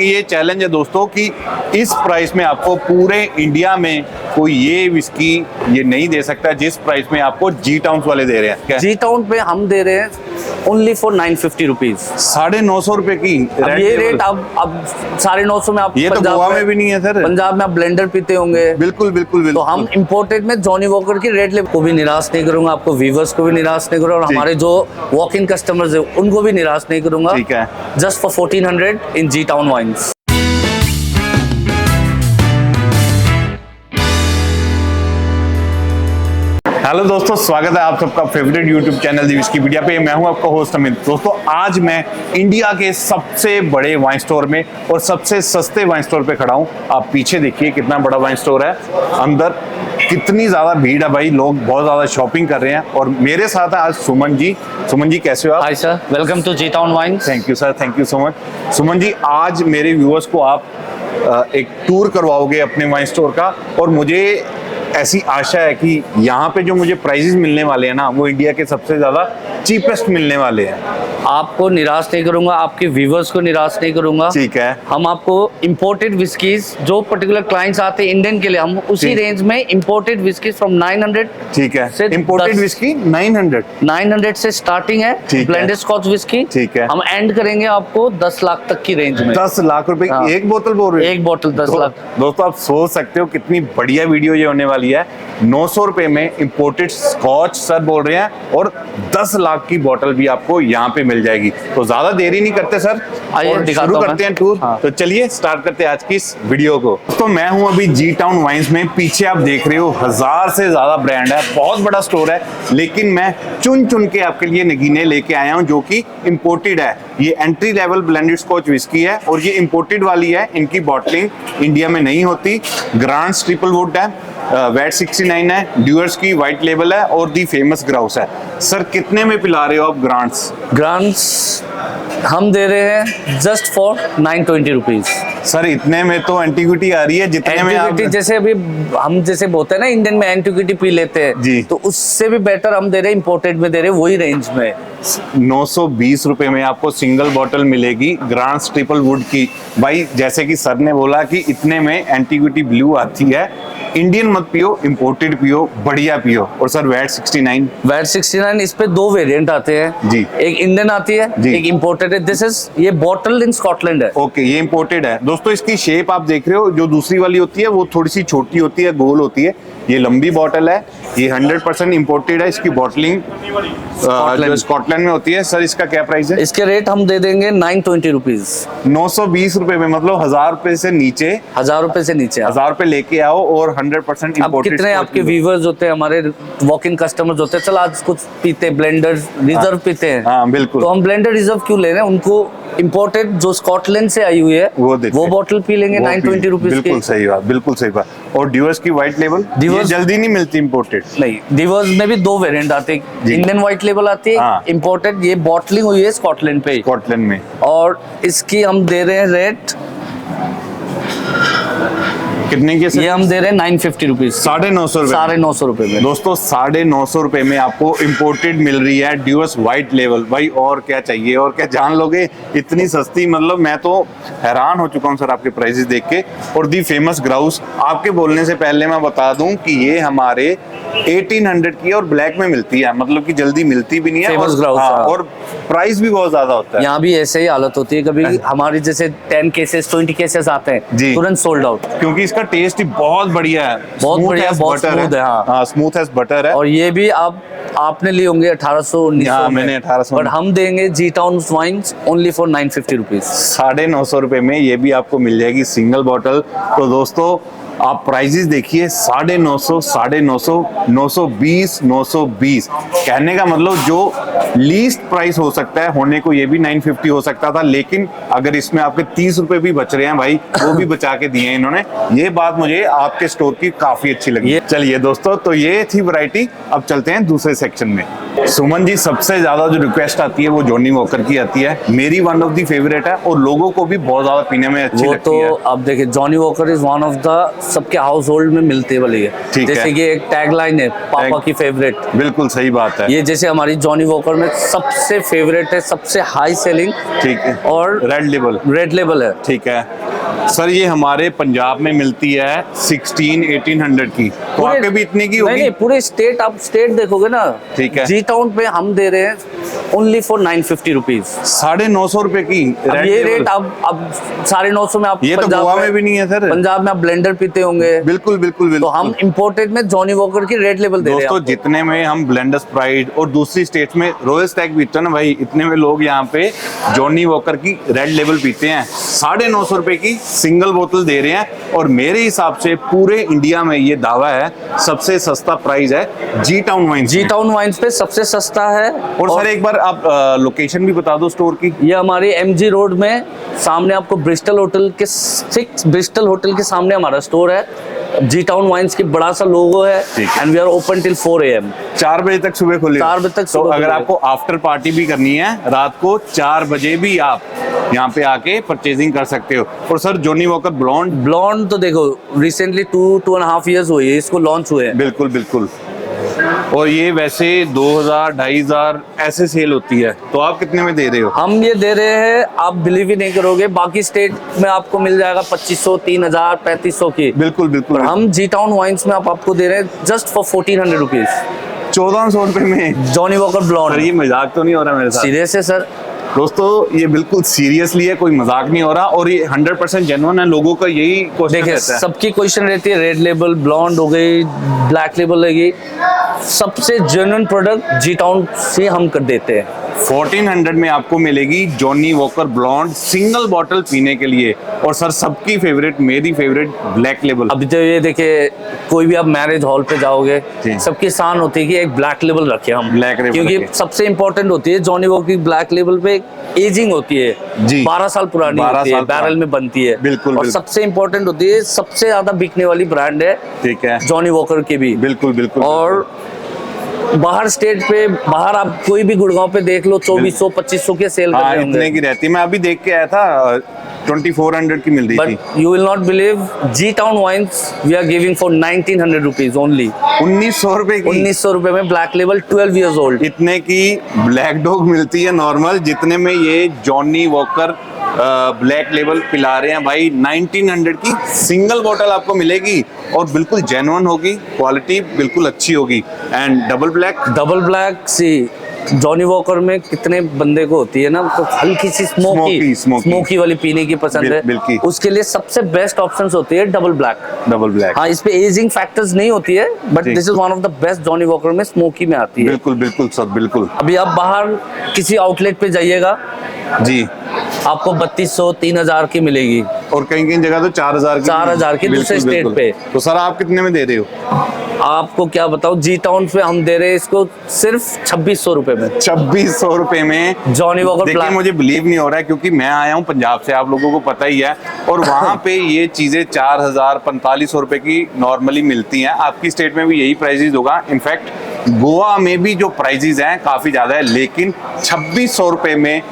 ये चैलेंज है दोस्तों कि इस प्राइस में आपको पूरे इंडिया में कोई ये विस्की ये नहीं दे सकता जिस प्राइस में आपको जी टाउन वाले दे रहे हैं। जी टाउन पे हम दे रहे हैं ओनली फॉर 950 रुपीज, 950 रुपए की। अब ये रेट अब 950 में आप ये तो गोवा में भी नहीं है सर। पंजाब में आप ब्लेंडर पीते होंगे। बिल्कुल बिल्कुल बिल्कुल। तो हम इंपोर्टेड में जॉनी वॉकर की रेट ले को भी निराश नहीं करूंगा, आपको व्यूअर्स को भी निराश नहीं करूंगा, और हमारे जो वॉक इन कस्टमर्स है उनको भी निराश नहीं करूंगा। ठीक है, just for 1400 in G Town Wines. Hello दोस्तों, स्वागत है आप सबका favourite YouTube channel the Whiskypedia पे। मैं हूं आपका होस्ट अमित। दोस्तों आज मैं इंडिया के सबसे बड़े वाइन स्टोर में और सबसे सस्ते वाइन स्टोर पे खड़ा हूं। आप पीछे देखिए कितना बड़ा वाइन स्टोर है, अंदर कितनी ज्यादा भीड़ है भाई, लोग बहुत ज्यादा शॉपिंग कर रहे हैं। और मेरे साथ है आज सुमन जी। सुमन जी कैसे हो आप? Hi sir, welcome to G Town Wines. Thank you sir, thank you so much. Suman ji, आज मेरे व्यूअर्स को आप एक टूर करवाओगे अपने वाइन स्टोर का, और मुझे ऐसी आशा है कि यहाँ पे जो मुझे प्राइजेस मिलने वाले हैं ना, वो इंडिया के सबसे ज्यादा चीपेस्ट मिलने वाले हैं। आपको निराश नहीं करूंगा, आपके व्यूअर्स को निराश नहीं करूंगा। ठीक है, हम आपको इंपोर्टेड विस्कीज जो पर्टिकुलर क्लाइंट्स आते हैं इंडियन के लिए, हम उसी रेंज में इंपोर्टेड विस्कीज फ्रॉम 900। ठीक है, इंपोर्टेड विस्की 900 से स्टार्टिंग है। Blended Scotch whisky. ठीक है, हम एंड करेंगे आपको 10 लाख तक की रेंज में। 10 लाख रुपए की एक बोतल बोल रहे हो? एक बोतल 10 लाख। दोस्तों आप सोच सकते हो कितनी बढ़िया वीडियो ये होने वाली है। 900 रुपए में इंपोर्टेड स्कॉच सर बोल रहे हैं, और 10 लाख की बोतल भी आपको यहाँ पे मिल जाएगी। तो ज्यादा देरी नहीं करते सर, आइए शुरू करते हैं टूर। हाँ। तो चलिए स्टार्ट करते हैं आज की इस वीडियो को। तो मैं हूं अभी जी टाउन वाइन्स में। पीछे आप देख रहे हो 1000 से ज्यादा ब्रांड है, बहुत बड़ा स्टोर है, लेकिन मैं चुन चुन के आपके लिए नगीने लेके आया हूं जो कि इंपोर्टेड है। ये entry level blended Scotch whisky है, और ये इंपोर्टेड वाली है। इनकी बॉटलिंग इंडिया में नहीं होती। ग्रांट्स ट्रिपल वुड है, वैट 69 है, ड्यूअर्स की व्हाइट लेबल है, और दी फेमस ग्राउस है। सर कितने में पिला रहे हो आप ग्रांट्स? ग्रांट्स हम दे रहे हैं जस्ट फॉर 920 रुपीज। सर इतने में तो एंटीक्विटी आ रही है, जितने में आप जैसे अभी हम जैसे बोलते हैं ना इंडियन में एंटीक्विटी पी लेते हैं जी, तो उससे भी बेटर हम दे रहे हैं, इंपोर्टेड में दे रहे हैं वही रेंज में। 920 रुपए में आपको सिंगल बॉटल मिलेगी ग्रांड्स ट्रिपल वुड की। भाई जैसे कि सर ने बोला कि इतने में एंटीक्विटी ब्लू आती है। इंडियन मत पियो, इंपोर्टेड पियो, बढ़िया पियो। और सर वैट 69 इस पे 2 वेरिएंट आते हैं जी, एक इंडियन आती है, एक इंपोर्टेड है। दिस इज ये बॉटल इन स्कॉटलैंड है। ओके, ये इंपोर्टेड है। दोस्तों इसकी शेप आप देख रहे हो, जो दूसरी वाली होती है वो थोड़ी सी छोटी होती है, गोल होती है। ये लंबी बॉटल है, ये 100% इंपोर्टेड है। इसकी बॉटलिंग जो स्कॉटलैंड में होती है। सर इसका क्या प्राइस है? इसके रेट हम दे देंगे 920 रुपीज। 920 रुपए में, मतलब 1000 रुपए से नीचे। 1000 रुपए से नीचे 1000 रुपए लेके आओ, और 100% अब इंपोर्टेड। कितने आपके व्यूवर्स होते हैं, हमारे वॉक इन कस्टमर्स होते हैं, चल आज कुछ पीते ब्लेंडर रिजर्व पीते हैं। हाँ बिल्कुल। तो हम ब्लेंडर रिजर्व क्यों ले रहे हैं? उनको इंपोर्टेड जो स्कॉटलैंड से आई हुई है वो बॉटल पी लेंगे 920 रुपीज की। बिल्कुल सही बात, बिल्कुल सही बात। और ड्यूअर्स की व्हाइट लेबल ये जल्दी नहीं मिलती इंपोर्टेड। नहीं, डिवर्स में भी 2 वेरिएंट आते हैं, इंडियन व्हाइट लेबल आती है, इंपोर्टेड। ये बॉटलिंग हुई है स्कॉटलैंड पे, स्कॉटलैंड में। और इसकी हम दे रहे हैं रेट कितने के? ये हम दे रहे हैं 950 रुपीज। 950 रुपए में। दोस्तों 950 रुपए में आपको इंपोर्टेड मिल रही है ड्यूअर्स व्हाइट लेवल। भाई और क्या चाहिए, और क्या जान लोगे? इतनी सस्ती, मतलब मैं तो हैरान हो चुका हूँ सर आपके प्राइसेस देख के। और दी फेमस ग्राउस, आपके बोलने से पहले मैं बता दूं कि ये हमारे 1800 की और ब्लैक में मिलती है, मतलब कि जल्दी मिलती भी नहीं है। फेमस ग्राउस, और प्राइस भी बहुत ज्यादा होता है। यहाँ भी ऐसे ही हालत होती है, कभी हमारी जैसे 10 केसेस 20 केसेस आते हैं, तुरंत सोल्ड आउट, क्योंकि इसका टेस्ट ही बहुत बढ़िया है, बहुत बढ़िया, बहुत स्मूथ है। हाँ, स्मूथ एज बटर है। और ये भी आपने लिए होंगे 1800-1900 में, मैंने 1800, बट हम देंगे G Town Wines only for 950 rupees. 950 रुपए में ये भी आपको मिल जाएगी सिंगल बॉटल। तो दोस्तों आप प्राइजेस देखिए, 950, 920, 920। कहने का मतलब जो लीस्ट प्राइस हो सकता है होने को, ये भी 950 हो सकता था, लेकिन अगर इसमें आपके 30 रुपए भी बच रहे हैं भाई, वो भी बचा के दिए हैं इन्होंने। ये बात मुझे आपके स्टोर की काफी अच्छी लगी। चलिए दोस्तों, तो ये थी वैरायटी। अब चलते हैं दूसरे सेक्शन में। सुमन जी, सबसे ज्यादा जो रिक्वेस्ट आती है वो जॉनी वॉकर की आती है, मेरी वन ऑफ द फेवरेट है और लोगों को भी बहुत ज्यादा पीने में अच्छी वो लगती तो है। अब देखिए, Johnny walker is one of the सबके हाउस होल्ड में मिलते वाली है। ठीक है। जैसे कि एक टैगलाइन है, पापा की फेवरेट। बिल्कुल सही बात है। ये जैसे हमारी जॉनी वॉकर में सबसे फेवरेट है, सबसे हाई सेलिंग, ठीक है, और रेड लेबल है। ठीक है सर, ये हमारे पंजाब में मिलती है 1600-1800 की, तो आपके भी इतने की होगी? नहीं, पूरे स्टेट, आप स्टेट देखोगे ना। ठीक है। जी टाउन पे हम दे रहे हैं ओनली फॉर 950 रुपीज, 950 रुपए की। अब ये रेट अब 950 में आप ये तो गोवा में भी नहीं है सर। पंजाब में आप ब्लेंडर पीते होंगे। बिल्कुल बिल्कुल बिल्कुल। तो हम इंपोर्टेड में जॉनी वॉकर की रेड लेबल दे रहे हैं दोस्तों, जितने में हम ब्लेंडर स्प्राइट और दूसरी स्टेट में रॉयल स्टैग पीते हैं ना भाई, इतने में लोग यहाँ पे जॉनी वॉकर की रेड लेबल पीते हैं। 950 रुपए की सिंगल बोतल दे रहे हैं और मेरे हिसाब से पूरे इंडिया में ये दावा है सबसे सस्ता प्राइस है जी टाउन वाइन्स। जी टाउन वाइन्स पे सबसे सस्ता है। और सर एक बार आप लोकेशन भी बता दो स्टोर की। ये हमारी MG रोड में सामने आपको ब्रिस्टल होटल के सामने हमारा स्टोर है। जी टाउन वाइन्स की बड़ा सा लोगो है and we are open till 4 AM। 4 बजे तक सुबह खुले। 4 बजे तक तो अगर आपको आफ्टर पार्टी भी करनी है रात को 4 बजे भी आप यहाँ पे आके परचेजिंग कर सकते हो। और सर जॉनी वॉकर ब्लॉन्ड तो देखो रिसेंटली 2.5 years हुए इसको लॉन्च हुए। बिल्कुल बिल्कुल। और ये वैसे 2000-2500 ऐसे सेल होती है, तो आप कितने में दे रहे हो? हम ये दे रहे हैं, आप बिलीव ही नहीं करोगे, बाकी स्टेट में आपको मिल जाएगा 2500, 3000, 3500 की। बिल्कुल बिल्कुल। हम जी टाउन वाइन्स में आपको दे रहे हैं जस्ट फॉर 1400 रुपीज, 1400 रुपए में जॉनी वॉकर ब्लॉन्ड। ये मजाक तो नहीं हो रहा मेरे साथ? सीरियस है सर दोस्तों, ये बिल्कुल सीरियसली है, कोई मजाक नहीं हो रहा और ये 100% जेन्युइन है। लोगों का यही क्वेश्चन देखिए, रहता है। सबकी क्वेश्चन रहती है रेड लेबल, ब्लॉन्ड हो गई, ब्लैक लेबल लगी, सबसे जेन्युइन प्रोडक्ट जी टाउन से हम कर देते हैं। 1400 में आपको मिलेगी Johnnie Walker Blonde single bottle पीने के लिए। और सर सबकी फेवरेट, मेरी फेवरेट ब्लैक लेबल। अभी तो ये देखिए, कोई भी आप मैरिज हॉल पे जाओगे, सबकी शान होती है कि एक ब्लैक लेबल रखे हम, ब्लैक लेबल, क्योंकि सबसे इंपॉर्टेंट होती है जॉनी वॉकर की ब्लैक लेबल पे एजिंग होती है जी, 12 साल पुरानी होती है, बैरल में बनती है। बिल्कुल। और सबसे इंपॉर्टेंट होती है, सबसे ज्यादा बिकने वाली ब्रांड है, ठीक है, जॉनी वॉकर की भी। बिल्कुल बिल्कुल। और बाहर स्टेट पे, बाहर आप कोई भी गुड़गांव पे देख लो, 2400-2500 के सेल कर रहे होंगे। इतने की रहती है। मैं अभी देख के आया था 2400 की मिल रही थी। But you will not believe, G Town Wines we are giving for 1900 rupees only. 1900 रुपए की। 1900 रुपए में ब्लैक लेबल 12 years old। इतने की ब्लैक डॉग मिलती है नॉर्मल, जितने में ये जॉनी वॉकर ब्लैक लेबल पिला रहे हैं भाई। 1900 की सिंगल बोतल आपको मिलेगी और बिल्कुल जेन्युइन होगी, क्वालिटी बिल्कुल अच्छी होगी। एंड डबल ब्लैक सी जॉनी वॉकर में कितने बंदे को होती है ना, तो हल्की सी स्मोकी वाली पीने की पसंद है, उसके लिए सबसे बेस्ट ऑप्शंस होती है डबल ब्लैक। हाँ, इस पे एजिंग फैक्टर्स नहीं होती है, but this is one of the best Johnny Walker में स्मोकी में आती है। बिल्कुल बिल्कुल सर, बिल्कुल। अभी आप बाहर किसी आउटलेट पे जाइएगा जी, आपको 3200-3000 की मिलेगी, और कहीं कहीं जगह तो 4000 की दूसरे स्टेट पे। तो सर आप कितने में दे रहे हो? आपको क्या बताऊं, जी टाउन पे हम दे रहे हैं इसको सिर्फ 2600 रुपए में। 2600 रुपए में जॉनी वॉकर। देखिए, मुझे बिलीव नहीं हो रहा है क्योंकि मैं आया हूँ पंजाब से, आप लोगों को पता ही है, और वहाँ पे ये चीजें 4000-4500 रुपए की नॉर्मली मिलती हैं। आपकी स्टेट में भी यही प्राइसेस होगा। इनफैक्ट गोवा में भी जो प्राइसेस हैं काफी ज्यादा है, लेकिन 2600 रुपए में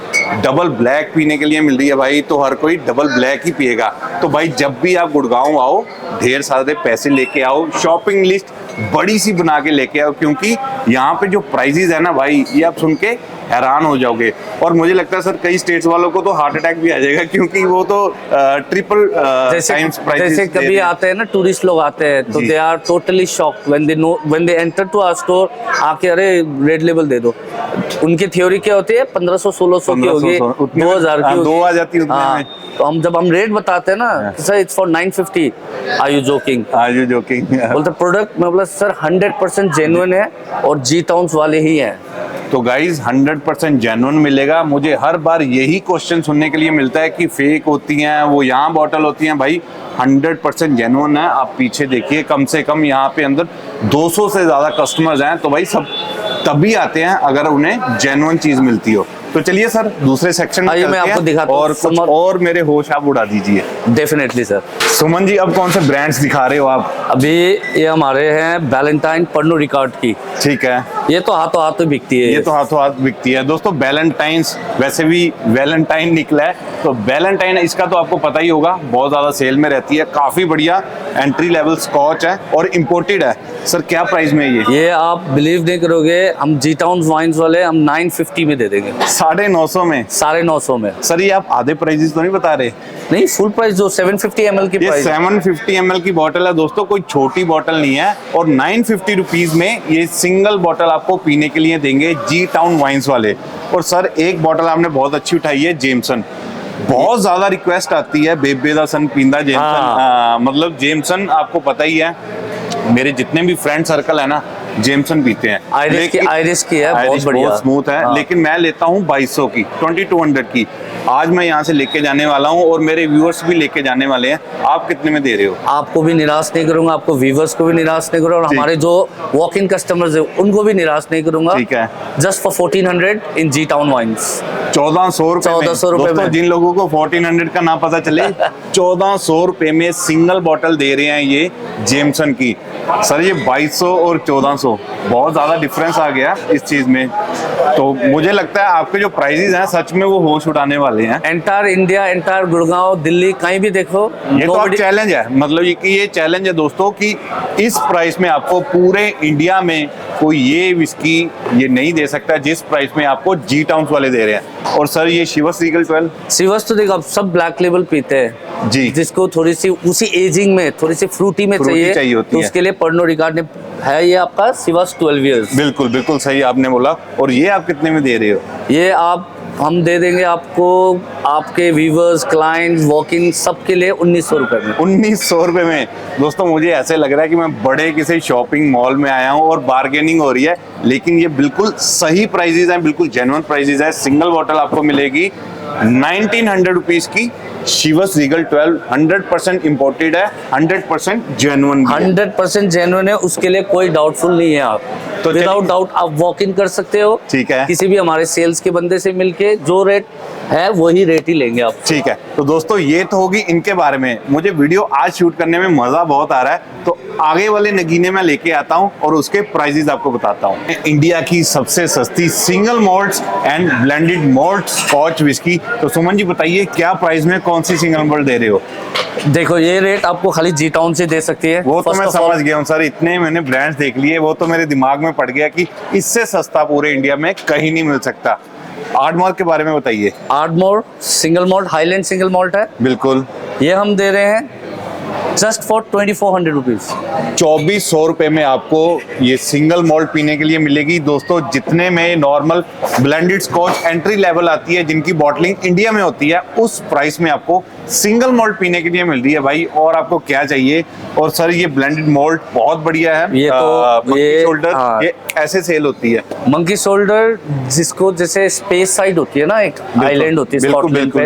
डबल ब्लैक पीने के लिए मिल रही है भाई, तो हर कोई डबल ब्लैक ही पिएगा। तो भाई जब भी आप गुड़गांव आओ, ढेर सारे पैसे लेके आओ, शॉपिंग लिस्ट बड़ी सी बना के लेके आओ, क्योंकि यहाँ पे जो प्राइसेस है ना भाई, ये आप सुन के हैरान हो जाओगे। और मुझे लगता है सर कई स्टेट्स वालों को तो हार्ट अटैक भी आ जाएगा, क्योंकि वो तो ट्रिपल टाइम्स प्राइसेस। जैसे कभी आते हैं ना टूरिस्ट लोग आते हैं, तो they are totally shocked when they enter to our store, आके अरे रेड लेबल दे दो। उनकी थ्योरी क्या होती है, 1500-1600 की होगी, 2000 की, 2 आ जाती है। तो जब हम रेट बताते हैं ना, sir it's for 950, are you joking? बोलते प्रोडक्ट में, बोला सर 100% जेन्युइन है और जी टाउन्स वाले ही हैं। तो गाइज 100% जेन्युइन मिलेगा। मुझे हर बार यही क्वेश्चन सुनने के लिए मिलता है कि फेक होती हैं, वो यहाँ बॉटल होती हैं। भाई 100% जेन्युइन है। आप पीछे देखिए, कम से कम यहाँ पे अंदर 200 से ज्यादा कस्टमर्स हैं। तो भाई सब तभी आते हैं अगर उन्हें जेन्युइन चीज मिलती हो। तो चलिए सर दूसरे सेक्शन में आइए मैं आपको दिखाता हूँ। और कुछ और मेरे होश आप उड़ा दीजिए। Definitely sir. सुमन जी अब कौन से ब्रांड्स दिखा रहे हो आप? अभी ये हमारे हैं वैलेंटाइन पर्नो रिकॉर्ड की। ठीक है, ये तो हाथों हाथ बिकती है। ये तो हाथों हाथ बिकती है दोस्तों। वैलेंटाइंस, वैसे भी वैलेंटाइन निकला है तो वैलेंटाइन इसका तो आपको पता ही होगा, बहुत ज्यादा सेल में रहती है। काफी बढ़िया एंट्री लेवल स्कॉच है और इम्पोर्टेड है। सर क्या प्राइस में है ये आप बिलीव नहीं करोगे, हम जी टाउन वाइन्स वाले हम 950 में दे देंगे। 950 में? 950 में। सर ये आप आधे प्राइजेस तो नहीं बता रहे? नहीं, फुल प्राइस जो 750 ml की प्राइस। 750 ml की बॉटल है दोस्तों, कोई छोटी बॉटल नहीं है। और 950 रुपीज में ये सिंगल बॉटल आपको पीने के लिए देंगे जी टाउन वाइन्स वाले। और सर एक बॉटल आपने बहुत अच्छी उठाई है, जेमसन। बहुत ज्यादा रिक्वेस्ट आती है बेबेदा सन पींदा जेमसन। मतलब जेमसन आपको पता ही है, मेरे जितने भी फ्रेंड सर्कल है ना जेमसन पीते हैं। आयरिश की है, बहुत बढ़िया, बहुत स्मूथ है। लेकिन मैं लेता हूँ 2200 की, 2200 की। आज मैं यहाँ से लेके जाने वाला हूँ और मेरे व्यूअर्स भी लेके जाने वाले हैं। आप कितने में दे रहे हो? आपको भी निराश नहीं करूंगा, आपको व्यूअर्स को भी निराश नहीं करूंगा, और हमारे जो वॉक इन कस्टमर्स है उनको भी निराश नहीं करूंगा। ठीक है, just for 1400 in G Town Wines. 1400 रुपए। 1400 रुपए में। जिन लोगों को 1400 का ना पता चले 1400 रुपए में सिंगल बॉटल दे रहे हैं ये जेमसन की। सर ये 2200 और 1400 बहुत ज्यादा डिफरेंस आ गया इस चीज में। तो मुझे लगता है आपके जो प्राइसेस हैं सच में वो होश उड़ाने वाले हैं। Entire India, entire Gurgaon, Delhi, कहीं भी देखो ये तो चैलेंज है। मतलब ये चैलेंज है दोस्तों कि इस प्राइस में आपको पूरे इंडिया में कोई ये विस्की ये नहीं दे सकता जिस प्राइस में आपको जी टाउन्स वाले दे रहे हैं। और सर ये शिवस रीगल 12, शिवस तो देखो अब सब ब्लैक लेबल पीते हैं जी, जिसको थोड़ी सी उसी एजिंग में थोड़ी सी फ्रूटी में चाहिए होती तो उसके लिए पर्नो रिकॉर्ड ने है ये आपका शिवस 12 इयर्स। बिल्कुल बिल्कुल सही आपने बोला। और ये आप कितने में दे रहे हो? ये हम दे देंगे आपको, आपके व्यूवर्स, क्लाइंट्स, वॉक इन सबके लिए 1900 रुपए में। 1900 रुपए में दोस्तों। मुझे ऐसे लग रहा है कि मैं बड़े किसी शॉपिंग मॉल में आया हूँ और बार्गेनिंग हो रही है, लेकिन ये बिल्कुल सही प्राइजेस हैं, बिल्कुल जेन्युइन प्राइजेस है। सिंगल बॉटल आपको मिलेगी 1900 रुपीज की शिवस रीगल 12। 100% इम्पोर्टेड है, 100% जेन्युइन, 100% जेन्युइन है, उसके लिए कोई डाउटफुल नहीं है। आप तो विदाउट डाउट आप वॉक इन कर सकते हो। ठीक है, किसी भी हमारे सेल्स के बंदे से मिलके जो रेट है वही रेट ही लेंगे आप। ठीक है, तो दोस्तों ये तो होगी इनके बारे में। मुझे वीडियो आज शूट करने में मजा बहुत आ रहा है, तो आगे वाले नगीने में लेके आता हूँ और उसके प्राइसेस आपको बताता हूँ। इंडिया की सबसे सस्ती single malts and blended malt Scotch whisky. तो सुमन जी बताइए क्या प्राइस में कौन सी सिंगल मॉल्ट दे रहे हो? देखो ये रेट आपको खाली जी टाउन से दे सकती है। वो तो मैं समझ गया हूँ सर, इतने मैंने ब्रांड्स देख लिए, वो तो मेरे दिमाग में पड़ गया कि इससे सस्ता पूरे इंडिया में कहीं नहीं मिल सकता। आर्डमोर के बारे में बताइए। Ardmore single malt, Highland single malt है। बिल्कुल, ये हम दे रहे हैं जस्ट फॉर 2400 रुपीज। 2400 रुपए में आपको ये सिंगल मॉल्ट पीने के लिए मिलेगी दोस्तों। जितने में normal blended Scotch entry level आती है जिनकी बॉटलिंग इंडिया में होती है, उस प्राइस में आपको सिंगल मॉल्ट पीने के लिए मिल रही है भाई। और आपको क्या चाहिए? और सर ये ब्लेंडेड मॉल्ट बहुत बढ़िया है। ये तो मंकी शोल्डर ये ऐसे सेल होती है। मंकी शोल्डर जिसको जैसे स्पेस साइड होती है ना, एक आइलैंड होती है स्कॉटलैंड पे,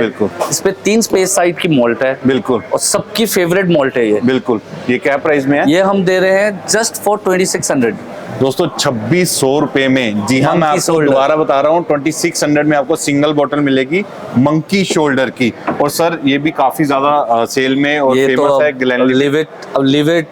इस पे 3 स्पेस साइड की मॉल्ट है। बिल्कुल, और सबकी फेवरेट मॉल्ट है ये। बिल्कुल, ये क्या प्राइस में है? ये हम दे रहे हैं जस्ट फॉर 2600 दोस्तों। 2600 रुपए में। जी हाँ, मैं आपको दोबारा बता रहा हूँ 2600 में आपको सिंगल बॉटल मिलेगी मंकी शोल्डर की। और सर ये भी काफी ज्यादा सेल में और फेमस है ग्लेनलिवेट। अब लिवेट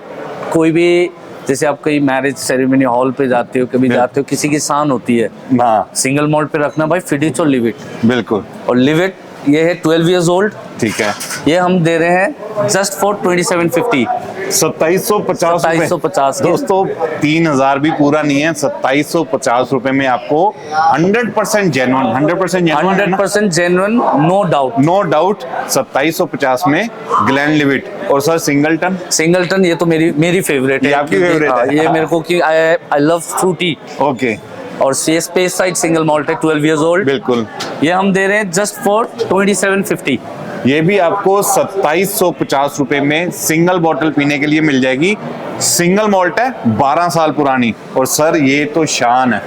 कोई भी, जैसे आप कहीं मैरिज सेरेमनी हॉल पे जाते हो, कभी जाते हो, किसी की शान होती है, हाँ, सिंगल मॉल्ट पे रखना भाई, फिडिच और लिवेट। बिल्कुल, और लिवेट ये है 12 इयर्स ओल्ड। ठीक है, ये हम दे रहे हैं जस्ट फॉर 2750। 2750 दोस्तों। 3000 भी पूरा नहीं है, 2750 रुपए में आपको 100% जेन्युइन, 100% जेन्युइन, नो डाउट 2750 में ग्लेनलिवेट। और सर सिंगलटन ये तो मेरी फेवरेट है। आपकी फेवरेट है? ये मेरे को कि आई लव फ्रूटी। ओके। और स्पेस साइड सिंगल मॉल्ट है, 12 इयर्स ओल्ड। बिल्कुल, ये हम दे रहे हैं जस्ट फॉर 2750। ये भी आपको 2750 रुपए में सिंगल बॉटल पीने के लिए मिल जाएगी। सिंगल मॉल्ट है, 12 साल पुरानी। और सर ये तो शान है,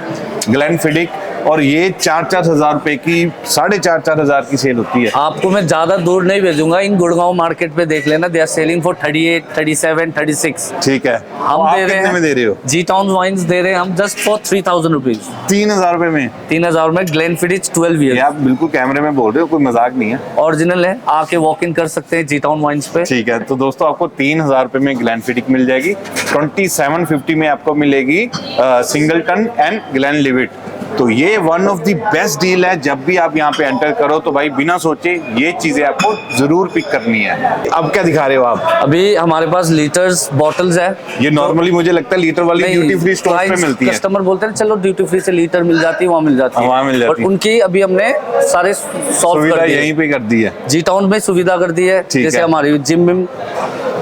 ग्लेनफिडिक और ये 4-4 हजार रुपए की, 4,500 हजार की सेल होती है। आपको मैं ज्यादा दूर नहीं भेजूंगा, इन गुड़गांव मार्केट पे देख लेना, दे आर सेलिंग फॉर 38, 37, 36। ठीक है, हम आप दे रहे कितने हैं, में दे रहे हो? जी टाउन वाइन्स दे रहे हैं हम जस्ट फॉर 3000 रुपीज। 3,000 रुपए में? 3000 में ग्लेनफिडिच 12 ये ईयर, आप बिल्कुल कैमरे में बोल रहे हो, कोई मजाक नहीं है, ओरिजिनल है। आके वॉक इन कर सकते हैं जी टाउन वाइन्स पे। ठीक है, तो दोस्तों आपको 3,000 रुपए में ग्लैनफिडिक मिल जाएगी, 2750 में आपको मिलेगी सिंगलटन एंड ग्लेनलिवेट। तो ये one of the best deal है। जब भी आप यहाँ पे एंटर करो तो भाई बिना सोचे ये चीजें आपको जरूर पिक करनी है। अब क्या दिखा रहे हो आप? अभी हमारे पास लीटर्स बॉटल्स है। ये नॉर्मली मुझे लगता है लीटर वाली ड्यूटी फ्री स्टोर पे मिलती है। कस्टमर बोलते हैं चलो ड्यूटी फ्री से लीटर मिल जाती है, वहाँ मिल जाती है, वहाँ मिल जाती है। बट उनकी अभी हमने सारे सॉल्व सुविधा कर दिए, यहीं पे कर दी है। जी टाउन में सुविधा कर दी है। जैसे है। हमारी जिम में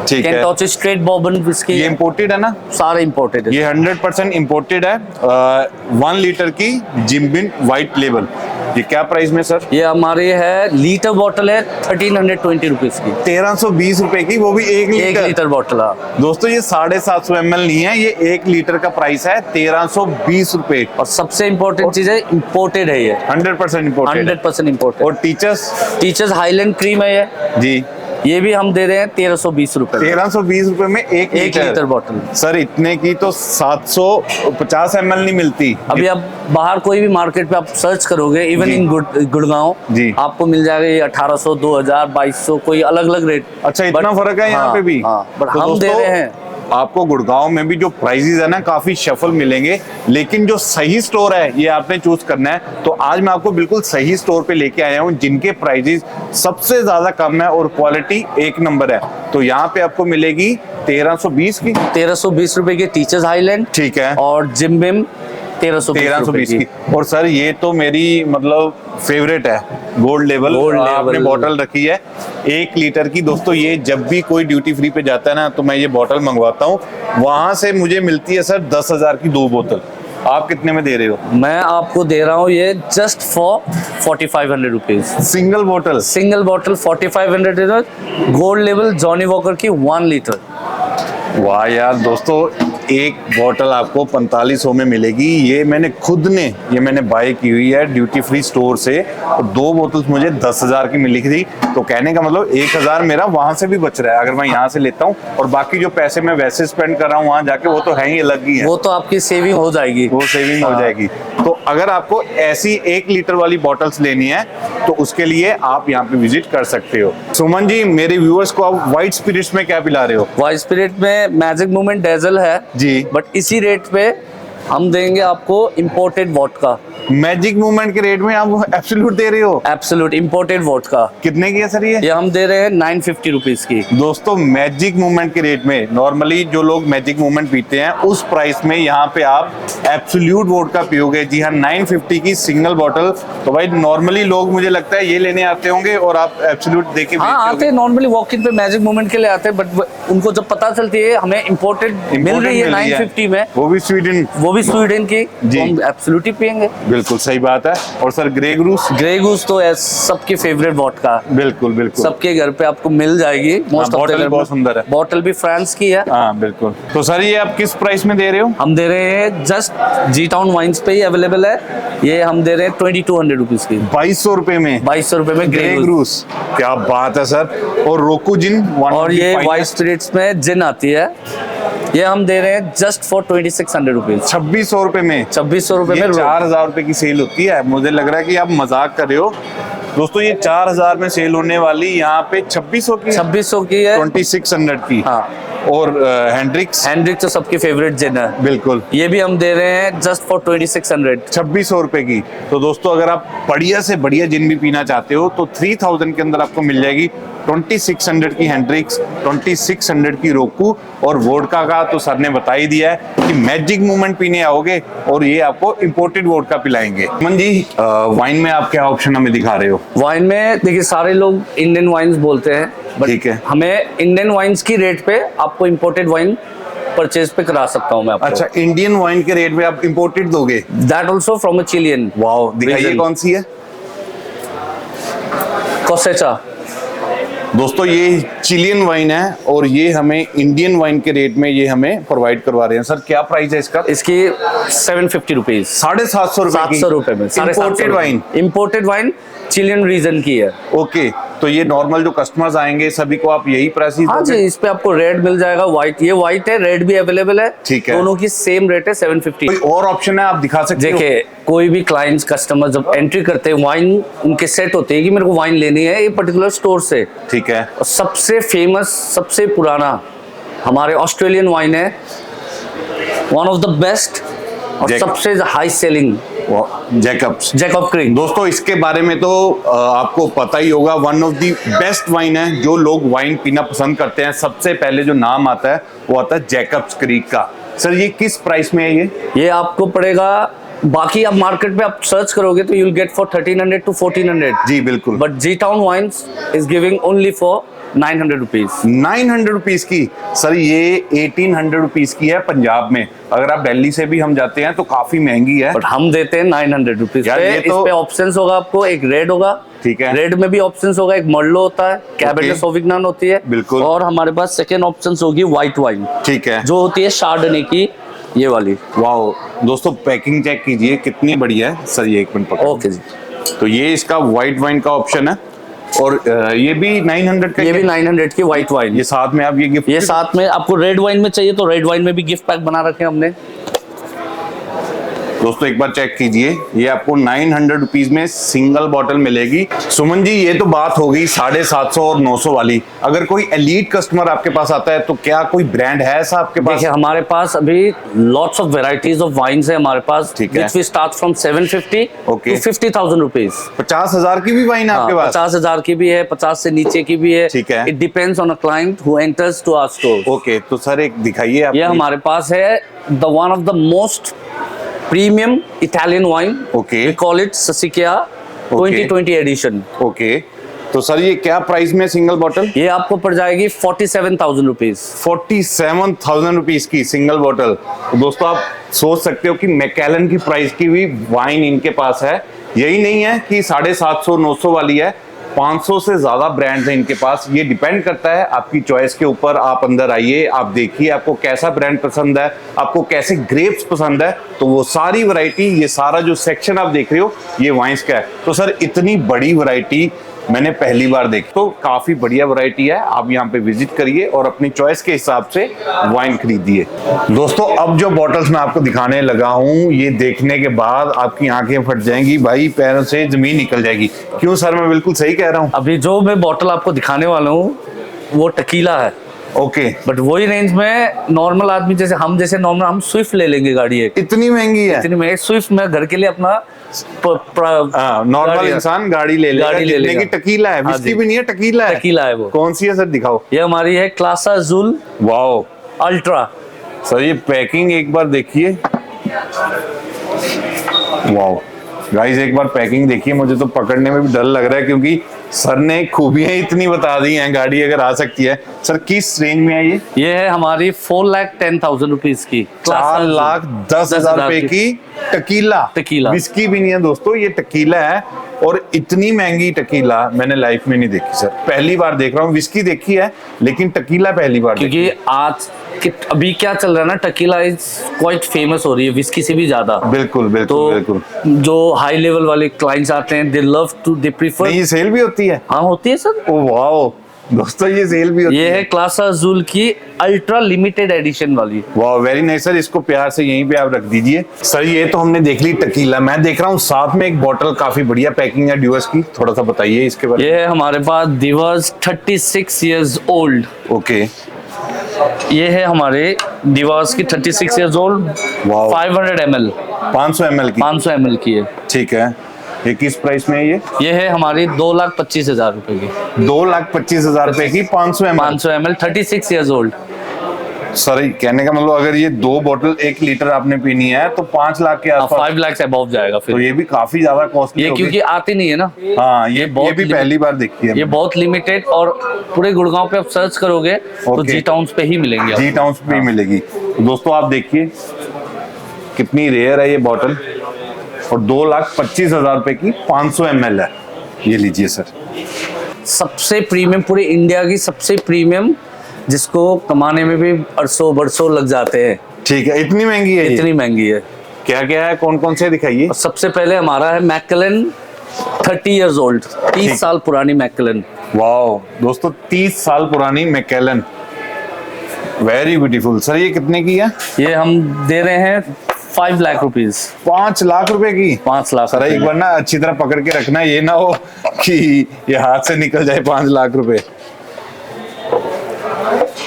ठीक है, कैंटोच स्ट्रेट बॉर्बन विस्की, ये इम्पोर्टेड है ना? सारे इम्पोर्टेड है। ये 100% इम्पोर्टेड है। 1 लीटर की जिम बिन व्हाइट लेबल। ये क्या प्राइस में सर? ये हमारी है लीटर बॉटल है 1320 रुपीज की, 1320 रुपए की, वो भी 1 1 लीटर बॉटल है। दोस्तों ये 750 ml नहीं है, ये 1 लीटर का प्राइस है 1320 रुपए। और सबसे इम्पोर्टेंट चीज है इम्पोर्टेड है ये, 100% इम्पोर्टेड। 100% इम्पोर्टेड। और टीचर्स हाईलैंड क्रीम है जी, ये भी हम दे रहे हैं 1320 रुपए। 1320 रुपए में 1 लीटर बॉटल। सर इतने की तो 750 ml नहीं मिलती। अभी आप बाहर कोई भी मार्केट पे आप सर्च करोगे, इवन इन गुड़गांव जी, आपको मिल जाएगा ये 1800, 2000, 2200, कोई अलग अलग रेट। अच्छा इतना फर्क है यहाँ पे भी। बट तो हम दे रहे हैं। आपको गुड़गांव में भी जो प्राइजेस है ना काफी शफल मिलेंगे, लेकिन जो सही स्टोर है ये आपने चूज करना है। तो आज मैं आपको बिल्कुल सही स्टोर पे लेके आया हूँ जिनके प्राइजेस सबसे ज्यादा कम है और क्वालिटी 1 नंबर है। तो यहाँ पे आपको मिलेगी 1320 की, 1320 रुपए की टीचर्स हाईलैंड, ठीक है, और जिम बिम 1320 की। और सर ये तो मेरी मतलब फेवरेट है, गोल्ड लेवल आपने बॉटल रखी है 1 लीटर की। दोस्तों ये जब भी कोई ड्यूटी फ्री पे जाता है ना तो मैं ये बॉटल मंगवाता हूँ, वहां से मुझे मिलती है सर 10,000 की 2 बोतल। आप कितने में दे रहे हो? मैं आपको दे रहा हूँ ये just for 4500 rupees. Single bottle 4500 gold level Johnny walker की 1 लीटर। वाह यार दोस्तों, एक बॉटल आपको 4500 में मिलेगी। ये मैंने बाय की हुई है ड्यूटी फ्री स्टोर से, और 2 बोतल्स मुझे 10,000 की मिली थी। तो कहने का मतलब 1,000 मेरा वहां से भी बच रहा है अगर मैं यहाँ से लेता हूँ, और बाकी जो पैसे मैं वैसे स्पेंड कर रहा हूँ वहां जाके, वो तो है ही अलग ही है, वो तो आपकी सेविंग हो जाएगी, वो सेविंग हो जाएगी। तो अगर आपको ऐसी 1 लीटर वाली बॉटल्स लेनी है तो उसके लिए आप यहाँ पे विजिट कर सकते हो। सुमन जी, मेरे व्यूअर्स को आप व्हाइट स्पिरिट्स में क्या पिला रहे हो? व्हाइट स्पिरिट में मैजिक मोमेंट डेजल है जी, बट इसी रेट पे हम देंगे आपको इम्पोर्टेड वोडका। मैजिक मूवमेंट के रेट में आप एब्सोल्यूट दे रहे हो? Absolute imported vodka. कितने की है सर ये? हम दे रहे हैं 950 रुपीज की। दोस्तों मैजिक मूवमेंट के रेट में, नॉर्मली जो लोग मैजिक मूवमेंट पीते हैं उस प्राइस में यहाँ पे आप एब्सोल्यूट वोडका पियोगे। जी हाँ, 950 की सिंगल बॉटल। तो भाई नॉर्मली लोग मुझे लगता है ये लेने आते होंगे और आप एब्सोल्यूट देके आते हैं नॉर्मली वॉक इन पे मैजिक मूवमेंट के लिए आते हैं, बट उनको जब पता चलती है हमें इम्पोर्टेड मिल रही है 950 में, वो भी स्वीडन की, तो हम एब्सोल्यूट ही पियेंगे। बिल्कुल सही बात है। और सर ग्रे गूस तो सबकी फेवरेट वोडका, बिल्कुल सबके घर पे आपको मिल जाएगी। बॉटल बहुत सुंदर है, बॉटल भी फ्रांस की है। हाँ बिल्कुल। तो सर ये आप किस प्राइस में दे रहे हो? हम दे रहे हैं जस्ट जी टाउन वाइन्स पे ही अवेलेबल है, ये हम दे रहे हैं 2200 रुपीज की, 2200 रुपए में। 2200 रुपए में ग्रे गूस। क्या बात है सर। और रोकू जिन, और ये व्हाइट स्पिरिट्स में जिन आती है, ये हम दे रहे हैं जस्ट फॉर 2600 रुपीज। 2600 रुपए में। 2600 रुपए में 4000 रुपए की सेल होती है। मुझे लग रहा है कि आप मजाक कर रहे हो दोस्तों। ये 4000 में सेल होने वाली यहाँ पे 2600 की है, 2600 की। हाँ। और हेंड्रिक्स तो सबकी फेवरेट जिन है, बिल्कुल। ये भी हम दे रहे हैं जस्ट फॉर 2600, 2600 रुपए की। तो दोस्तों अगर आप बढ़िया से बढ़िया जिन भी पीना चाहते हो तो 3000 के अंदर आपको मिल जाएगी 2600 की हेंड्रिक्स, 2600 की रोकू। और वोडका का तो सर ने बता ही दिया है कि मैजिक मूवमेंट पीने आओगे और ये आपको इंपोर्टेड वोडका पिलाएंगे। मन जी, वाइन में आप क्या ऑप्शन हमें दिखा रहे हो? वाइन में देखिए सारे लोग इंडियन वाइन्स बोलते हैं, ठीक है, हमें इंडियन वाइन्स की रेट पे आपको इंपोर्टेड वाइन परचेज पे करा सकता हूं मैं आपको। अच्छा, इंडियन वाइन के रेट में आप इंपोर्टेड दोगे? That also from a Chilean. Wow, दिखाइए कौन सी है? कोसेचा। दोस्तों ये चिलियन वाइन है और ये हमें इंडियन वाइन के रेट में ये हमें प्रोवाइड करवा रहे हैं। सर क्या प्राइस है इसका? इसकी 750 रुपीज, 750 700 रुपए में। Imported wine, imported wine Chilean region की है। ओके, तो ये नॉर्मल जो कस्टमर्स आएंगे सभी को आप यही प्राइस ही? हाँ जी, इस पे आपको रेड मिल जाएगा, व्हाइट, ये व्हाइट है, रेड भी अवेलेबल है। ठीक है, दोनों की सेम रेट है 750। कोई और ऑप्शन है आप दिखा सकते हो? देखिए, कोई भी क्लाइंट्स कस्टमर जब एंट्री करते हैं, वाइन उनके सेट होते हैं कि मेरे को वाइन लेनी है ये पर्टिकुलर स्टोर से। ठीक है, और सबसे फेमस, सबसे पुराना हमारे ऑस्ट्रेलियन वाइन है, वन ऑफ द बेस्ट और सबसे हाई सेलिंग जैकब क्रीक। दोस्तों इसके बारे में तो आपको पता ही होगा, one of the best wine है। जो लोग वाइन पीना पसंद करते हैं सबसे पहले जो नाम आता है वो आता है जैकब्स क्रीक का। सर ये किस प्राइस में है? ये आपको पड़ेगा, बाकी आप मार्केट पे आप सर्च करोगे तो you will get for 1300 to 1400। जी बिल्कुल, but G Town Wines is giving only for 900 rupees. 900 rupees की। सर ये 1800 रुपीज की है पंजाब में, अगर आप दिल्ली से भी हम जाते हैं तो काफी महंगी है, बट हम देते हैं 900 रुपीज पे। इस पे ऑप्शंस होगा आपको, एक रेड होगा, ठीक है, रेड में भी ऑप्शंस होगा, एक मर्लो होता है, कैबरनेट सौविग्नन होती है, बिल्कुल, और हमारे पास सेकेंड ऑप्शंस होगी व्हाइट वाइन, ठीक है, जो होती है शार्डने की, ये वाली। वाओ दोस्तों पैकिंग चेक कीजिए कितनी बढ़िया है। सर ये 1 मिनट पकड़ो। ओके जी, तो ये इसका व्हाइट वाइन का ऑप्शन है और ये भी 900 का, ये भी 900 की व्हाइट वाइन। ये साथ में आप ये गिफ्ट, ये साथ में आपको रेड वाइन में चाहिए तो रेड वाइन में भी गिफ्ट पैक बना रखे हैं हमने। दोस्तों एक बार चेक कीजिए, ये आपको 900 रुपीज में सिंगल बॉटल मिलेगी। सुमन जी ये तो बात हो गई 750 और 900 वाली। अगर कोई एलीट कस्टमर आपके पास आता है तो क्या कोई ब्रांड है ऐसा आपके पास? देखिए हमारे पास अभी lots of varieties of wines है हमारे पास, ठीक है, which we start from 750 to 50,000 rupees. 50,000 की भी वाइन आपके पास? 50,000 की भी है, 50 से नीचे की भी है, ठीक है, it depends on a client who enters to our store. Okay, तो सर एक दिखाइए आप। ये हमारे पास है the one of the most premium Italian wine, okay, we call it Sassicaia 2020 edition. Okay, तो सर ये क्या प्राइस में सिंगल बॉटल? ये आपको पड़ जाएगी 47,000 रुपीज। 47,000 रुपीज की सिंगल बॉटल। तो दोस्तों आप सोच सकते हो कि मैकेलन की प्राइस की भी वाइन इनके पास है। यही नहीं है कि 750 900 वाली है, 500 से ज्यादा ब्रांड्स हैं इनके पास। ये डिपेंड करता है आपकी चॉइस के ऊपर। आप अंदर आइए, आप देखिए आपको कैसा ब्रांड पसंद है, आपको कैसे ग्रेप्स पसंद है, तो वो सारी वैरायटी, ये सारा जो सेक्शन आप देख रहे हो ये वाइन्स का है। तो सर इतनी बड़ी वैरायटी मैंने पहली बार देखी, तो काफी बढ़िया वैरायटी है। आप यहाँ पे विजिट करिए और अपनी चॉइस के हिसाब से वाइन खरीदिए। दोस्तों अब जो बॉटल्स मैं आपको दिखाने लगा हूँ, ये देखने के बाद आपकी आंखें फट जाएंगी भाई, पैरों से जमीन निकल जाएगी। क्यों सर, मैं बिल्कुल सही कह रहा हूँ? अभी जो मैं बॉटल आपको दिखाने वाला हूँ वो टकीला है, ओके, बट वही रेंज में नॉर्मल आदमी जैसे नॉर्मल हम स्विफ्ट ले लेंगे गाड़ी। एक इतनी महंगी है? इतनी महंगी स्विफ्ट मैं घर के लिए अपना नॉर्मल इंसान गाड़ी ले लेगा, जितने की टकीला है, विस्की भी नहीं है, टकीला है। टकीला है वो। कौन सी है सर, दिखाओ। ये हमारी है क्लासा अज़ुल वाओ अल्ट्रा। सर ये पैकिंग एक बार देखिए, वाओ गाइस एक बार पैकिंग देखिए। मुझे तो पकड़ने में भी डर लग रहा है क्योंकि सर ने खूबियां इतनी बता दी हैं, गाड़ी अगर आ सकती है। सर किस रेंज में है ये है हमारी 4,10,000 रुपीज की, 4,10,000 रुपए की टकीला। विस्की भी नहीं है दोस्तों, ये टकीला है। और इतनी महंगी टकीला मैंने लाइफ में नहीं देखी सर, पहली बार देख रहा हूँ। विस्की देखी है लेकिन टकीला पहली बार, क्योंकि आज अभी क्या चल रहा है ना, टकीला इज क्वाइट फेमस हो रही है विस्की से भी ज्यादा। बिल्कुल बिल्कुल तो बिल्कुल। जो हाई लेवल वाले क्लाइंट्स आते हैं, they love to, they prefer. ये सेल भी होती है? हाँ होती है सर। ओ वाओ दोस्तों ये सेल भी होती है। ये है क्लासा अज़ुल की अल्ट्रा लिमिटेड एडिशन वाली। वाह वेरी नाइस सर, इसको प्यार से यहीं पे आप रख दीजिए। सर ये तो हमने देख ली टकीला, मैं देख रहा हूँ साथ में एक बोतल काफी बढ़िया पैकिंग है डिवर्स की, थोड़ा सा बताइए इसके बारे में। ये है हमारे पास डिवर्स 36 इयर्स ओल्ड। ओके, ये है हमारे डिवर्स की 36 इयर्स ओल्ड, 500 ml, 500 ml की, 500 ml की है। ठीक है, ये किस प्राइस में है ये है हमारी 2,25,000 रुपए की। 2,25,000 रुपए की 500 ml 36 इयर्स ओल्ड। सर कहने का मतलब अगर ये 2 बोतल 1 लीटर आपने पीनी है तो 5 लाख के आसपास, 5 लाख से अबव जाएगा फिर। तो ये भी काफी ज्यादा कॉस्टली ये क्योंकि आती नहीं है ना। हाँ ये भी पहली बार देखी है। ये बहुत लिमिटेड, और पूरे गुड़गांव पे आप सर्च करोगे तो जी टाउन्स पे ही मिलेंगे, जी टाउन्स पे ही मिलेगी। तो दोस्तों आप देखिए कितनी रेयर है ये बॉटल, और 2,25,000 रुपए की 500 ml है। ये लीजिए सर। सबसे प्रीमियम, पूरे इंडिया की सबसे प्रीमियम, जिसको कमाने में भी अरसों बरसों लग जाते हैं। ठीक है, इतनी महंगी है? इतनी महंगी है। क्या क्या है, कौन कौन से दिखाइए। सबसे पहले हमारा है मैकलन 30 इयर्स ओल्ड, 30 साल पुरानी मैकलन। वाओ दोस्तों, 30 साल पुरानी मैकलन, वेरी ब्यूटीफुल। सर ये कितने की है? ये हम दे रहे हैं 5 लाख रुपीज। 5 लाख रुपए की? 5 लाख। सर एक बार ना अच्छी तरह पकड़ के रखना, ये ना हो कि ये हाथ से निकल जाए 5 लाख रुपए।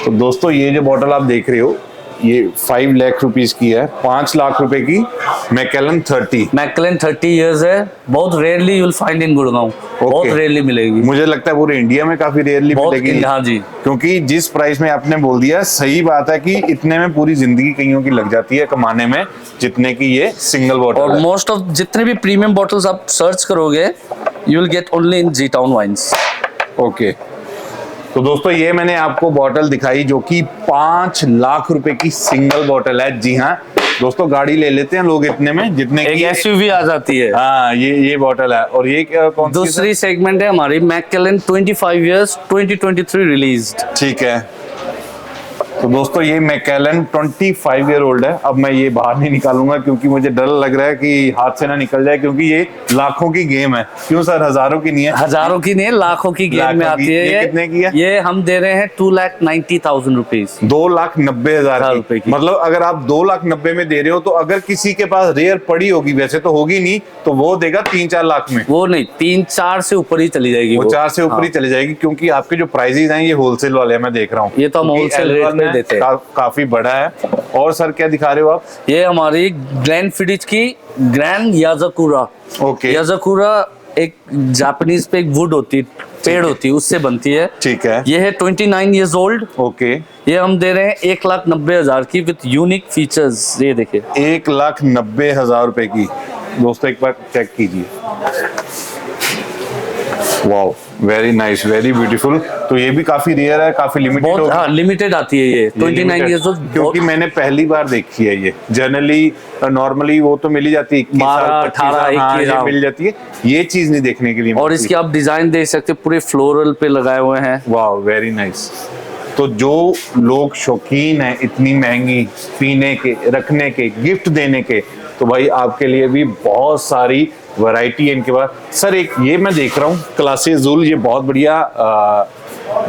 तो दोस्तों ये जो बोतल आप देख रहे हो ये 5 लाख रुपीस की है, 5 लाख रुपए की मैकलन 30। मैकलन 30 इयर्स है, बहुत rarely you will find in Gurgaon, बहुत रेयरली मिलेगी। मुझे लगता है पूरे इंडिया में काफी रेयरली मिलेगी। हाँ जी, क्योंकि जिस प्राइस में आपने बोल दिया, सही बात है कि इतने में पूरी जिंदगी कईयों की लग जाती है कमाने में, जितने की ये सिंगल बॉटल। और मोस्ट ऑफ जितने भी प्रीमियम बॉटल्स आप सर्च करोगे you will get only in G Town Wines. Okay, तो दोस्तों ये मैंने आपको बॉटल दिखाई जो कि 5 लाख रुपए की सिंगल बॉटल है। जी हाँ दोस्तों, गाड़ी ले लेते हैं लोग इतने में जितने एक एसयूवी आ जाती है। हाँ, ये बॉटल है। और ये कौन सी? दूसरी सेगमेंट है हमारी मैकलन 25 इयर्स 2023 रिलीज्ड। ठीक है, तो दोस्तों ये मैकलन 25 ईयर ओल्ड है। अब मैं ये बाहर नहीं निकालूंगा क्योंकि मुझे डर लग रहा है कि हाथ से ना निकल जाए, क्योंकि ये लाखों की गेम है। क्यों सर, हजारों की नहीं है? हजारों की नहीं है, लाखों की गेम में आती है। ये कितने की है? ये हम दे रहे हैं 2,90,000 रुपीज। 2,90,000 की। मतलब अगर आप 2,90,000 में दे रहे हो, तो अगर किसी के पास रेयर पड़ी होगी, वैसे तो होगी नहीं, तो वो देगा 3-4 लाख में। वो नहीं, 3-4 से ऊपर ही चली जाएगी। वो 4 से ऊपर ही चली जाएगी, क्योंकि आपके जो प्राइजेस हैं ये होलसेल वाले हैं, मैं देख रहा हूँ। ये तो हम होलसेल रेट में देते हैं। काफी बड़ा है। और सर क्या दिखा रहे हो आप? ये हमारी ग्लेनफिडिच की ग्रैंड याजाकुरा। ओके, याजाकुरा एक जापानीज पे एक वुड होती है, पेड़ होती है, उससे बनती है। ठीक है। ये है 29 इयर्स ओल्ड। ओके, ये हम दे रहे हैं 1,90,000 की विद यूनिक फीचर्स। ये देखिए 1,90,000 रुपए की। दोस्तों एक बार चेक कीजिए। Wow, very nice, very beautiful. तो ये भी काफी रेयर है, काफी लिमिटेड। हाँ, लिमिटेड आती है ये 29 इयर्स ओल्ड। क्योंकि मैंने पहली बार देखी है ये। जनरली नॉर्मली वो तो मिल ही जाती है 12, 18, 21 मिल जाती है। ये चीज नहीं देखने के लिए। और इसकी आप डिजाइन देख सकते हैं, पूरे फ्लोरल पे लगाए हुए हैं। वाह, वेरी नाइस। तो जो लोग शौकीन हैं इतनी महंगी पीने के, रखने के, गिफ्ट देने के, तो भाई आपके लिए भी बहुत सारी वैरायटी है इनके पास। सर एक ये मैं देख रहा हूँ क्लासी अज़ूल, ये बहुत बढ़िया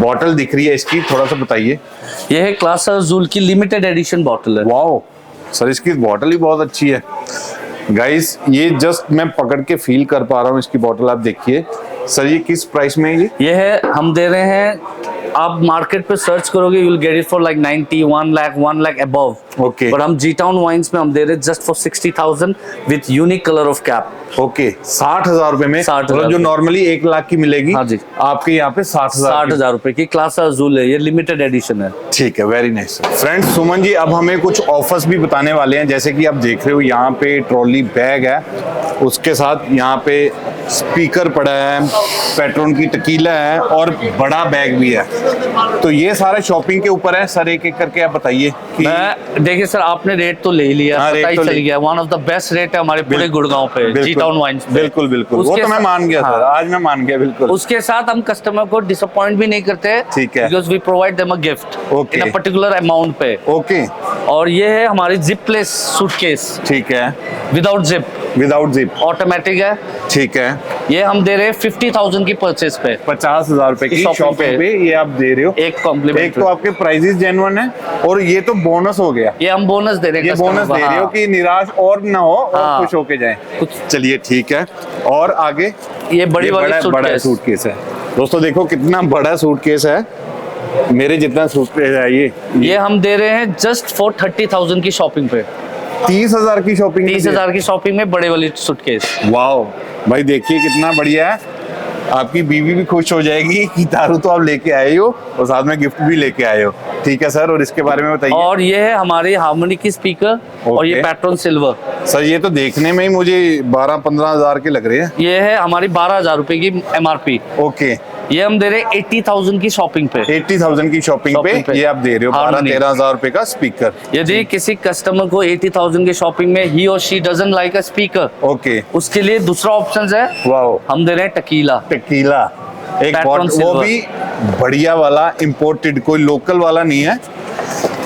बॉटल दिख रही है इसकी, थोड़ा सा बताइए। ये है क्लास अज़ूल की लिमिटेड एडिशन बॉटल है। वाओ सर, इसकी बॉटल ही बहुत अच्छी है। गाइस ये जस्ट मैं पकड़ के फील कर पा रहा हूँ इसकी बॉटल। आप देखिए सर, ये किस प्राइस में है? ये है हम दे रहे हैं, आप मार्केट पे सर्च करोगे you will get it for like 90, 1 lakh, 1 lakh above. Okay, पर हम जी टाउन वाइन्स में हम दे रहे हैं just for 60,000 with unique colour of cap. Okay, 60,000 रुपए में। 60,000 जो नॉर्मली 1 लाख की मिलेगी, हाँ जी, आपके यहाँ पे 60,000 रुपए की क्लास अज़ूल है। ये लिमिटेड एडिशन है। ठीक है, very nice. Friends, Suman ji अब हमें कुछ ऑफर्स भी बताने वाले हैं। जैसे कि आप देख रहे हो यहाँ पे ट्रॉली बैग है, उसके साथ यहाँ पे स्पीकर पड़ा है, पेट्रोन की टकीला है और बड़ा बैग भी है। तो ये सारा शॉपिंग के ऊपर है। सर एक एक करके आप बताइए कि देखिए सर, आपने रेट तो ले ही लिया, पता ही चल गया। One of the best rate है हमारे पूरे गुड़गांव पे, जी टाउन वाइन्स। बिल्कुल बिल्कुल, वो तो मैं मान गया सर, आज मैं मान गया बिल्कुल। उसके साथ हम कस्टमर को डिसअपॉइंट भी नहीं करते। ठीक है, because we provide them a gift in a particular amount पे। ओके, और ये है हमारी जिपलेस सूटकेस। ठीक है, without zip, without zip, automatic है। ठीक है, ये हम दे रहे हैं 50,000 की परचेस पे, 50,000 रुपए की शॉपिंग पे ये आप दे रहे हो। एक कॉम्प्लीमेंट, एक तो आपके प्राइजेस जेन्युइन है और ये तो बोनस हो गया। ये हम बोनस दे रहे हैं, ये बोनस दे रहे हो कि निराश और ना हो और खुश होके जाए। चलिए ठीक है, और आगे ये बड़ी वाली बड़ा सूटकेस है। दोस्तों देखो कितना बड़ा सूटकेस है, मेरे जितना सूटकेस है ये हम दे रहे हैं जस्ट फॉर 30,000 की शॉपिंग पे। 30,000 की शॉपिंग, 30,000 की शॉपिंग में बड़े वाली सूटकेस। वाओ भाई, देखिए कितना बढ़िया है। आपकी बीवी भी खुश हो जाएगी कि तारू तो आप लेके आए हो और साथ में गिफ्ट भी लेके आए हो। ठीक है सर, और इसके बारे में बताइए। और ये है हमारी हार्मोनी की स्पीकर और ये पेट्रोन सिल्वर। सर ये तो देखने में ही मुझे 12-15 हजार के लग रहे हैं। ये है हमारी 12,000 रुपए की MRP। ओके, ये हम दे रहे हैं 80,000 की शॉपिंग पे। 80,000 की शॉपिंग पे ये आप दे रहे हो 12-13 हजार रुपए का स्पीकर। यदि किसी कस्टमर को 80,000 की शॉपिंग में ही और she doesn't like a speaker, okay, उसके लिए दूसरा ऑप्शन है, वाओ, हम दे रहे हैं टकीला। टकीला, एक Patron बॉटल, वो silver। भी बढ़िया वाला इंपोर्टेड, कोई लोकल वाला नहीं है,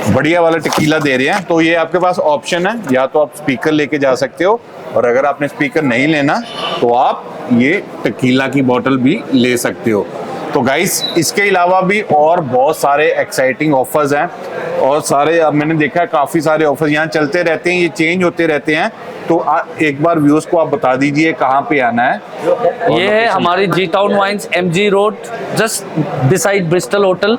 बढ़िया वाला टेकीला दे रहे हैं। तो ये आपके पास ऑप्शन है, या तो आप स्पीकर लेके जा सकते हो, और अगर आपने स्पीकर नहीं लेना तो आप ये टेकीला की बोतल भी ले सकते हो। तो गाइस, इसके अलावा भी और बहुत सारे एक्साइटिंग ऑफर्स हैं, और सारे अब मैंने देखा है काफी सारे ऑफर्स यहाँ चलते रहते हैं, ये चेंज होते रहते हैं। तो एक बार व्यूअर्स को आप बता दीजिए कहाँ पे आना है। ये है हमारी G Town Wines, MG road, just beside Bristol hotel.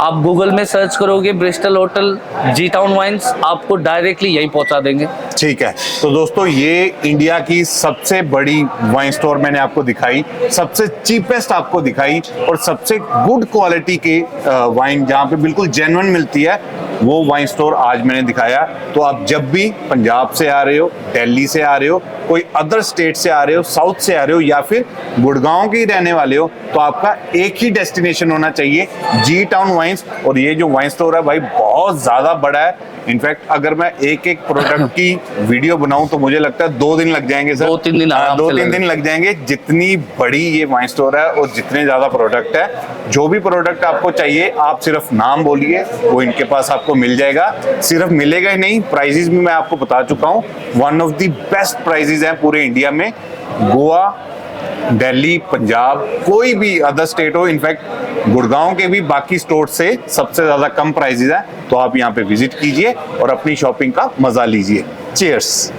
आप गूगल में सर्च करोगे Bristol hotel G Town Wines, आपको डायरेक्टली यहीं पहुंचा देंगे। ठीक है, तो दोस्तों ये इंडिया की सबसे बड़ी वाइन स्टोर मैंने आपको दिखाई, सबसे चीपेस्ट आपको दिखाई, और सबसे गुड क्वालिटी के वाइन जहाँ पे बिल्कुल जेन्युइन मिलती है, वो वाइन स्टोर आज मैंने दिखाया। तो आप जब भी पंजाब से आ रहे हो, दिल्ली से आ रहे हो, कोई अदर स्टेट से आ रहे हो, साउथ से आ रहे हो, या फिर गुड़गांव के ही रहने वाले हो, तो आपका एक ही डेस्टिनेशन होना चाहिए, जी टाउन वाइन्स। और ये जो वाइन स्टोर है भाई बहुत ज्यादा बड़ा है। इनफैक्ट अगर मैं एक एक प्रोडक्ट की वीडियो बनाऊं तो मुझे लगता है 2 दिन लग जाएंगे सर, 2-3 दिन, 2-3 दिन लग जाएंगे, जितनी बड़ी ये वाइन स्टोर है और जितने ज्यादा प्रोडक्ट है। जो भी प्रोडक्ट आपको चाहिए आप सिर्फ नाम बोलिए, वो इनके पास आपको मिल जाएगा। सिर्फ मिलेगा ही नहीं, प्राइजेस भी मैं आपको बता चुका हूँ, one of the best prices हैं पूरे इंडिया में। गोवा, दिल्ली, पंजाब, कोई भी अदर स्टेट हो, इनफैक्ट गुड़गांव के भी बाकी स्टोर से सबसे ज्यादा कम प्राइजेस हैं। तो आप यहाँ पे विजिट कीजिए और अपनी शॉपिंग का मजा लीजिए। चीयर्स।